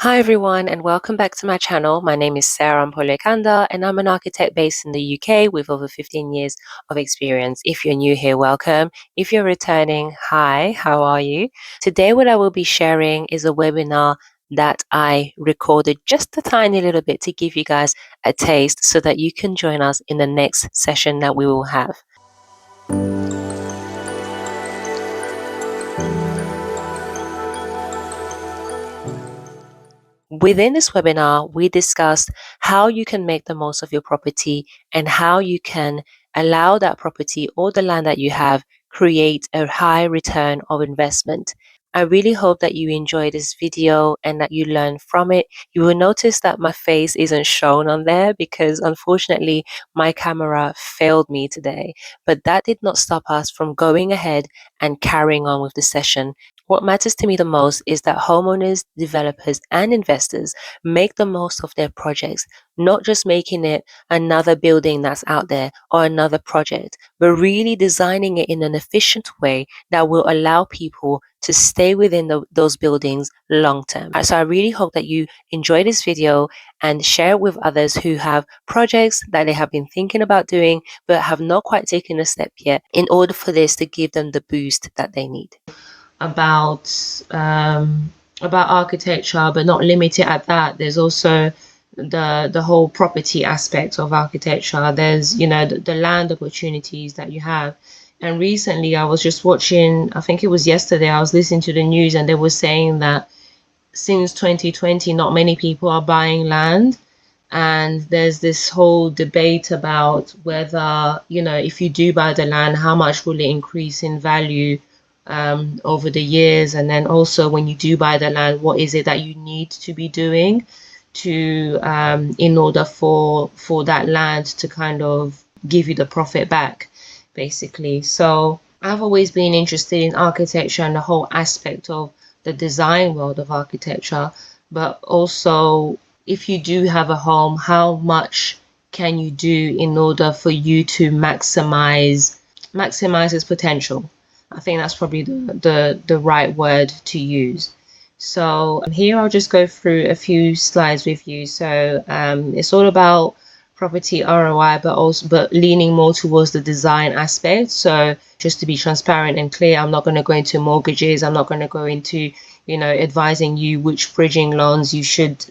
Hi everyone, and welcome back to my channel. My name is Sarah Mpolekanda and I'm an architect based in the UK with over 15 years of experience. If you're new here, welcome. If you're returning, hi, how are you? Today what I will be sharing is a webinar that I recorded just a tiny little bit to give you guys a taste so that you can join us in the next session that we will have. Within this webinar, we discussed how you can make the most of your property and how you can allow that property or the land that you have create a high return of investment. I really hope that you enjoy this video and that you learn from it. You will notice that my face isn't shown on there because unfortunately my camera failed me today, but that did not stop us from going ahead and carrying on with the session. What matters to me the most is that homeowners, developers, and investors make the most of their projects, not just making it another building that's out there or another project, but really designing it in an efficient way that will allow people to stay within those buildings long term. So I really hope that you enjoy this video and share it with others who have projects that they have been thinking about doing but have not quite taken a step yet in order for this to give them the boost that they need. About architecture, but not limited at that. There's also the whole property aspect of architecture. There's the land opportunities that you have. And recently I was just watching, I think it was yesterday, I was listening to the news and they were saying that since 2020 not many people are buying land, and there's this whole debate about whether if you do buy the land, how much will it increase in value over the years, and then also when you do buy the land, what is it that you need to be doing to in order for that land to kind of give you the profit back, basically. So I've always been interested in architecture and the whole aspect of the design world of architecture, but also if you do have a home, how much can you do in order for you to maximize its potential? I think that's probably the right word to use. So here I'll just go through a few slides with you. So it's all about property ROI, but leaning more towards the design aspect. So just to be transparent and clear, I'm not going to go into mortgages. I'm not going to go into advising you which bridging loans you should,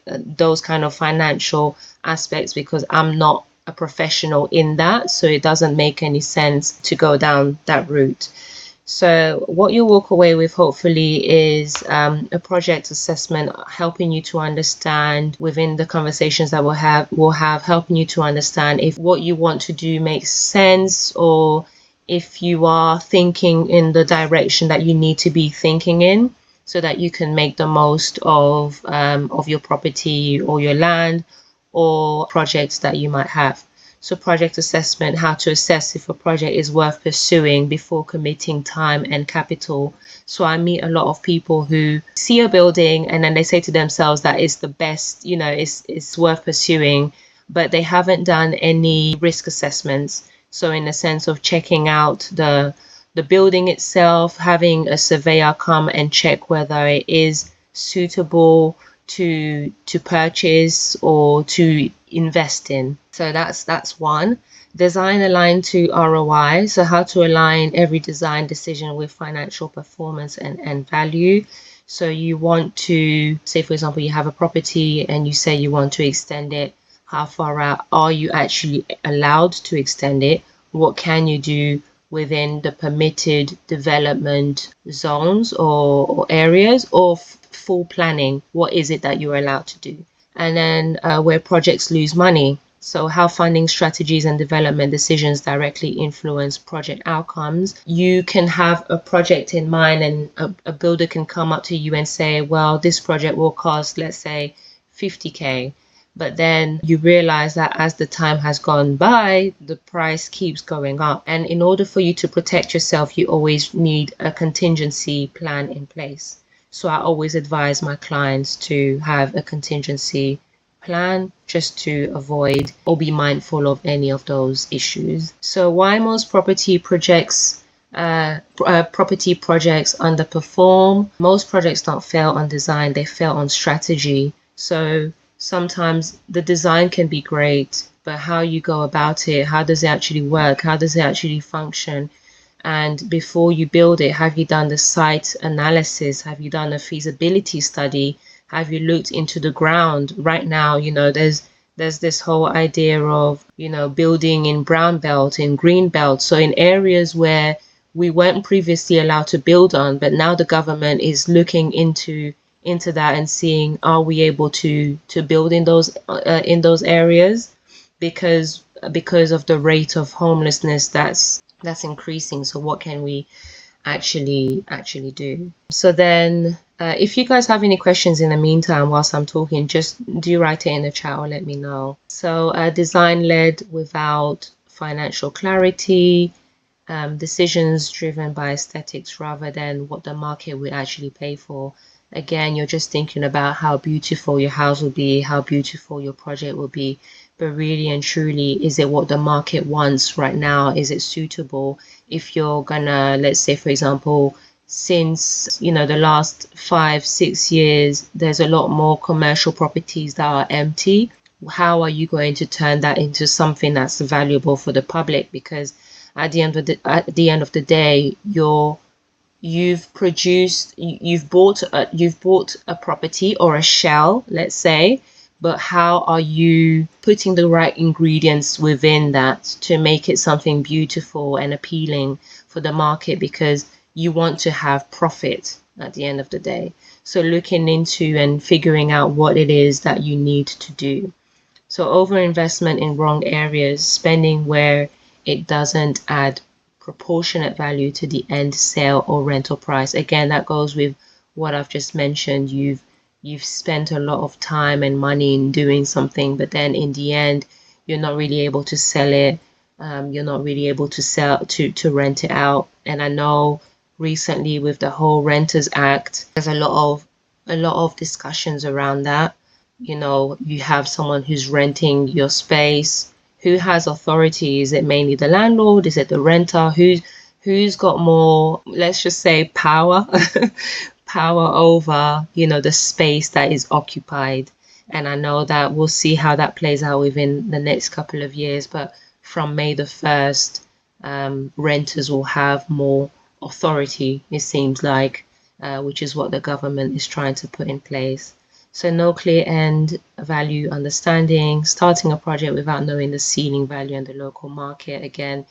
those kind of financial aspects, because I'm not a professional in that, so it doesn't make any sense to go down that route. So what you walk away with hopefully is a project assessment, helping you to understand within the conversations that we'll have helping you to understand if what you want to do makes sense, or if you are thinking in the direction that you need to be thinking in, so that you can make the most of your property or your land or projects that you might have. So project assessment, how to assess if a project is worth pursuing before committing time and capital. So I meet a lot of people who see a building and then they say to themselves that it's the best, it's worth pursuing, but they haven't done any risk assessments. So in the sense of checking out the building itself, having a surveyor come and check whether it is suitable to purchase or to invest in. So that's one. Design aligned to ROI. So how to align every design decision with financial performance and value. So you want to say, for example, you have a property and you say you want to extend it. How far out are you actually allowed to extend it? What can you do within the permitted development zones or areas, or full planning? What is it that you're allowed to do? And then where projects lose money. So how funding strategies and development decisions directly influence project outcomes. You can have a project in mind and a builder can come up to you and say, well, this project will cost, let's say, 50K. But then you realize that as the time has gone by, the price keeps going up. And in order for you to protect yourself, you always need a contingency plan in place. So I always advise my clients to have a contingency plan just to avoid or be mindful of any of those issues. So why most property projects property projects underperform. Most projects don't fail on design, they fail on strategy. So sometimes the design can be great, but how you go about it, how does it actually work? How does it actually function? And before you build it, have you done the site analysis? Have you done a feasibility study? Have you looked into the ground? Right now, there's this whole idea of, building in brown belt, in green belt. So in areas where we weren't previously allowed to build on, but now the government is looking into that and seeing, are we able to build in those areas, because of the rate of homelessness that's increasing. So what can we actually do? So then, if you guys have any questions in the meantime whilst I'm talking, just do write it in the chat or let me know. So design led without financial clarity, decisions driven by aesthetics rather than what the market would actually pay for. Again, you're just thinking about how beautiful your house will be, how beautiful your project will be, but really and truly, is it what the market wants right now? Is it suitable? If you're gonna, let's say, for example, since the last 5-6 years, there's a lot more commercial properties that are empty. How are you going to turn that into something that's valuable for the public? Because at the end of the day, you've bought a property or a shell, let's say, but how are you putting the right ingredients within that to make it something beautiful and appealing for the market? Because you want to have profit at the end of the day. So looking into and figuring out what it is that you need to do. So overinvestment in wrong areas, spending where it doesn't add proportionate value to the end sale or rental price. Again, that goes with what I've just mentioned. You've spent a lot of time and money in doing something, but then in the end, you're not really able to sell it. You're not really able to rent it out. And I know recently with the whole Renters Act, there's a lot of discussions around that. You have someone who's renting your space. Who has authority? Is it mainly the landlord? Is it the renter? Who's got more, let's just say, power power over, the space that is occupied? And I know that we'll see how that plays out within the next couple of years, but from May the 1st, renters will have more authority, it seems like, which is what the government is trying to put in place. So no clear end value understanding, starting a project without knowing the ceiling value and the local market. Again,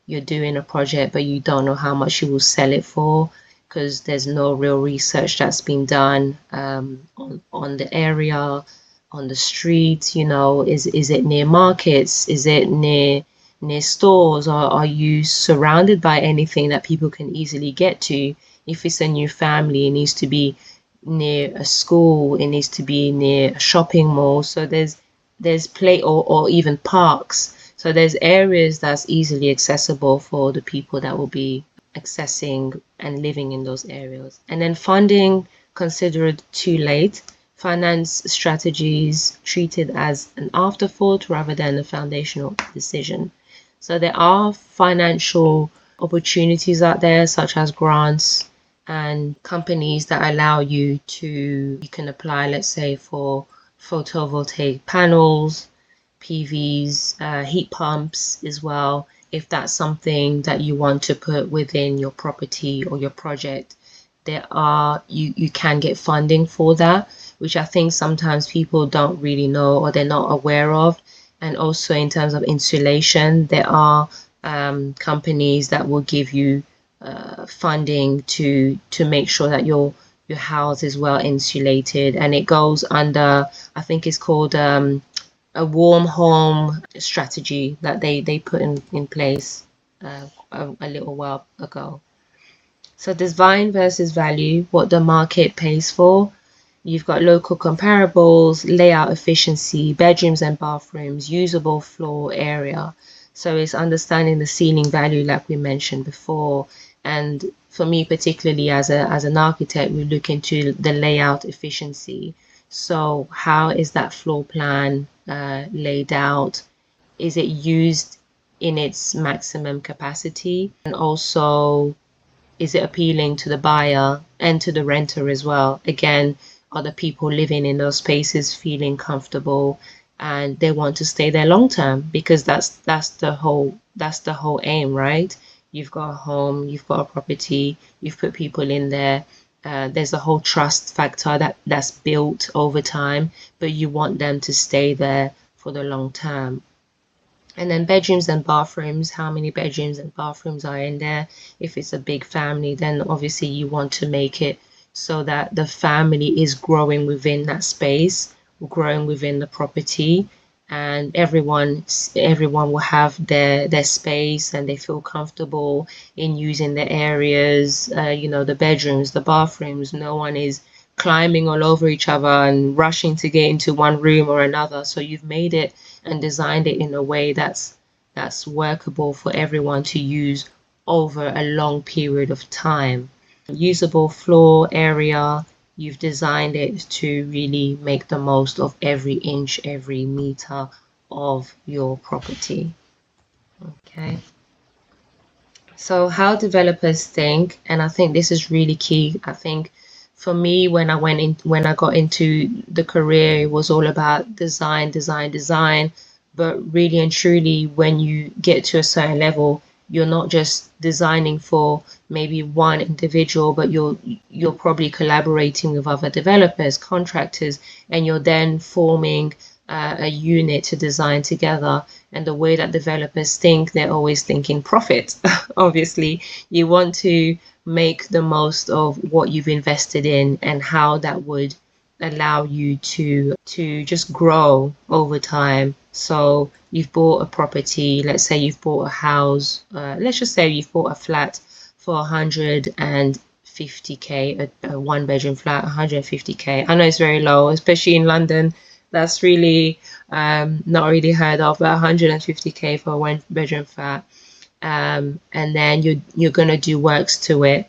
you're doing a project, but you don't know how much you will sell it for, because there's no real research that's been done on the area, on the street. Is it near markets? Is it near stores? Or are you surrounded by anything that people can easily get to? If it's a new family, it needs to be near a school, it needs to be near a shopping mall. So there's play or even parks. So there's areas that's easily accessible for the people that will be accessing and living in those areas. And then funding considered too late. Finance strategies treated as an afterthought rather than a foundational decision. So there are financial opportunities out there, such as grants and companies that allow you can apply, let's say, for photovoltaic panels, PVs, heat pumps as well, if that's something that you want to put within your property or your project. You can get funding for that, which I think sometimes people don't really know or they're not aware of. And also in terms of insulation, there are companies that will give you funding to make sure that your house is well insulated, and it goes under, I think it's called a warm home strategy that they put in place a little while ago. So design versus value, what the market pays for. You've got local comparables, layout efficiency, bedrooms and bathrooms, usable floor area. So it's understanding the ceiling value like we mentioned before. And for me, particularly as an architect, we look into the layout efficiency. So how is that floor plan laid out? Is it used in its maximum capacity, and also is it appealing to the buyer and to the renter as well? Again, are the people living in those spaces feeling comfortable and they want to stay there long term? Because that's the whole aim, right? You've got a home, you've got a property, you've put people in there. There's a whole trust factor that's built over time, but you want them to stay there for the long term. And then bedrooms and bathrooms, how many bedrooms and bathrooms are in there? If it's a big family, then obviously you want to make it so that the family is growing within that space, growing within the property, and everyone will have their space and they feel comfortable in using the areas, the bedrooms, the bathrooms. No one is climbing all over each other and rushing to get into one room or another. So you've made it and designed it in a way that's workable for everyone to use over a long period of time. Usable floor area, you've designed it to really make the most of every inch, every meter of your property. Okay. So how developers think, and I think this is really key. I think for me, when I got into the career, it was all about design, design, design. But really and truly, when you get to a certain level, you're not just designing for maybe one individual, but you're probably collaborating with other developers, contractors, and you're then forming a unit to design together. And the way that developers think, they're always thinking profit. Obviously, you want to make the most of what you've invested in and how that would allow you to just grow over time. So you've bought a property, let's say you've bought a house, let's just say you've bought a flat for 150k, a one bedroom flat, 150k. I know it's very low, especially in London. That's really not really heard of, but 150k for a one bedroom flat. And then you're gonna do works to it.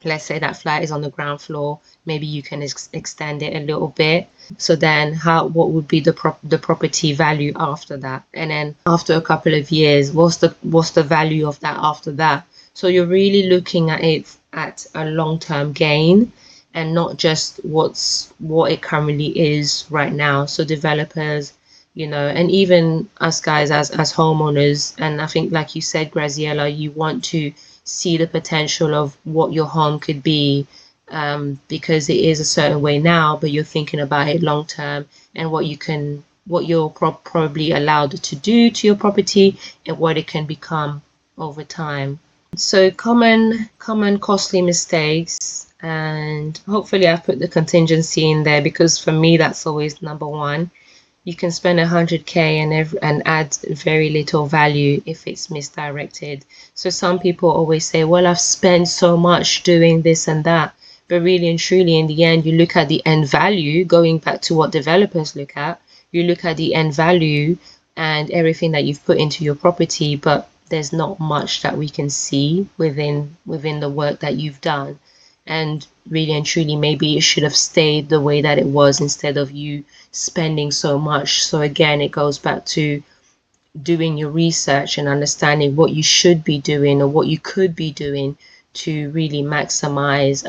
Let's say that flat is on the ground floor. Maybe you can extend it a little bit. So then what would be the property value after that? And then after a couple of years, what's the value of that after that? So you're really looking at it at a long-term gain and not just what it currently is right now. So developers, and even us guys as homeowners, and I think like you said, Graziella, you want to see the potential of what your home could be, because it is a certain way now, but you're thinking about it long term and what you're probably allowed to do to your property and what it can become over time. So common costly mistakes, and hopefully I've put the contingency in there because for me that's always number one. You can spend 100k and add very little value if it's misdirected. So some people always say, well, I've spent so much doing this and that. But really and truly, in the end, you look at the end value, going back to what developers look at, you look at the end value and everything that you've put into your property, but there's not much that we can see within the work that you've done. And really and truly, maybe it should have stayed the way that it was instead of you spending so much. So again, it goes back to doing your research and understanding what you should be doing or what you could be doing to really maximize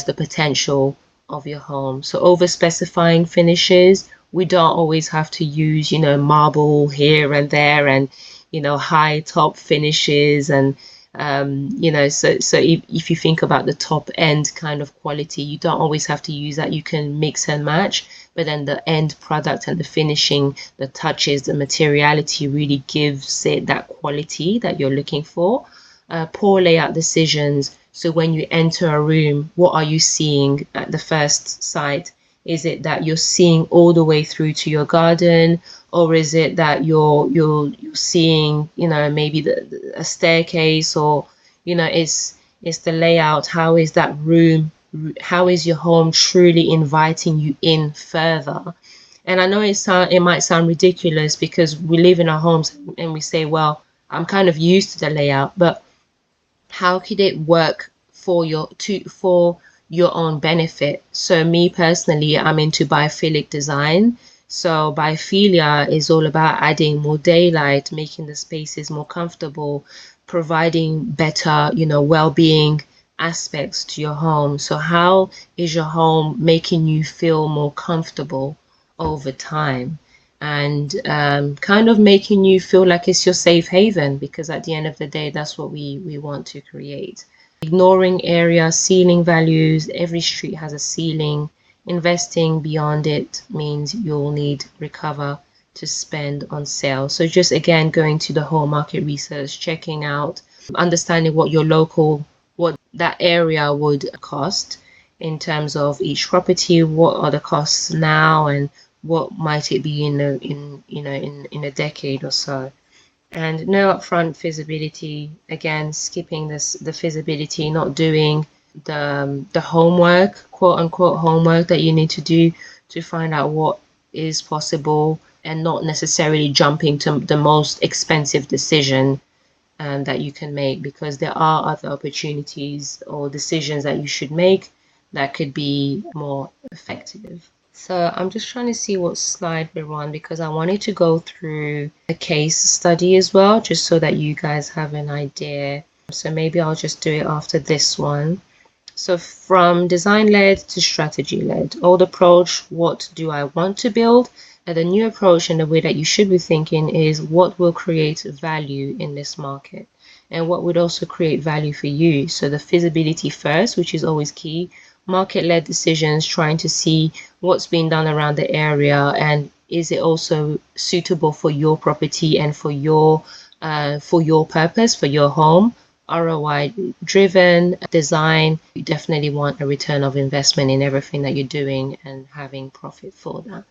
the potential of your home. So over specifying finishes, we don't always have to use marble here and there and high top finishes and so if you think about the top end kind of quality, you don't always have to use that. You can mix and match, but then the end product and the finishing, the touches, the materiality really gives it that quality that you're looking for. Poor layout decisions. So when you enter a room, what are you seeing at the first sight? Is it that you're seeing all the way through to your garden, or is it that you're seeing maybe a staircase, or it's the layout? How is that room? How is your home truly inviting you in further? And I know it might sound ridiculous because we live in our homes and we say, well, I'm kind of used to the layout, but how could it work for your own benefit? So me personally, I'm into biophilic design. So biophilia is all about adding more daylight, making the spaces more comfortable, providing better, well-being aspects to your home. So how is your home making you feel more comfortable over time? And kind of making you feel like it's your safe haven, because at the end of the day, that's what we want to create. Ignoring area ceiling values, every street has a ceiling. Investing beyond it means you'll need recover to spend on sale. So just again, going to the whole market research, checking out, understanding what your local, what that area would cost in terms of each property, what are the costs now, and what might it be in a decade or so. And no upfront feasibility, again skipping the feasibility, not doing the homework, quote unquote homework, that you need to do to find out what is possible, and not necessarily jumping to the most expensive decision that you can make, because there are other opportunities or decisions that you should make that could be more effective. So I'm just trying to see what slide we're on, because I wanted to go through a case study as well, just so that you guys have an idea. So maybe I'll just do it after this one. So from design-led to strategy-led, old approach, what do I want to build? And the new approach, and the way that you should be thinking, is what will create value in this market, and what would also create value for you. So the feasibility first, which is always key. Market-led decisions, trying to see what's being done around the area, and is it also suitable for your property and for your purpose, for your home. ROI driven design, you definitely want a return of investment in everything that you're doing and having profit for that.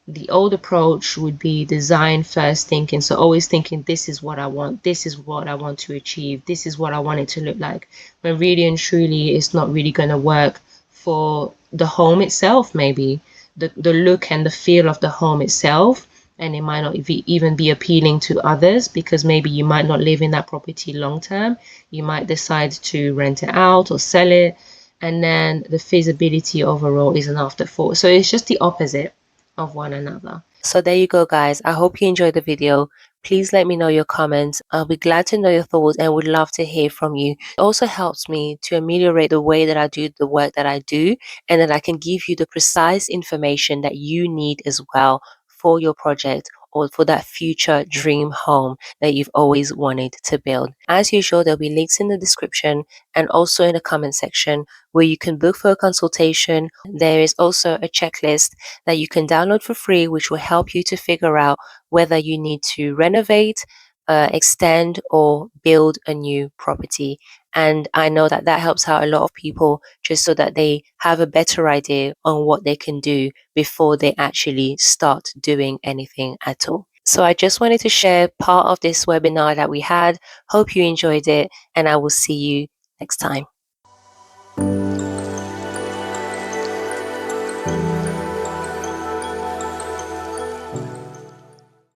The old approach would be design first thinking. So always thinking, this is what I want, this is what I want to achieve, this is what I want it to look like. When really and truly it's not really going to work for the home itself, maybe the look and the feel of the home itself. And it might not even be appealing to others, because maybe you might not live in that property long term. You might decide to rent it out or sell it. And then the feasibility overall is an afterthought. So it's just the opposite of one another. So there you go, guys. I hope you enjoyed the video. Please let me know your comments. I'll be glad to know your thoughts and would love to hear from you. It also helps me to ameliorate the way that I do the work that I do, and that I can give you the precise information that you need as well for your project, or for that future dream home that you've always wanted to build. As usual, there'll be links in the description and also in the comment section where you can book for a consultation. There is also a checklist that you can download for free, which will help you to figure out whether you need to renovate, extend, or build a new property. And I know that that helps out a lot of people, just so that they have a better idea on what they can do before they actually start doing anything at all. So I just wanted to share part of this webinar that we had. Hope you enjoyed it, and I will see you next time.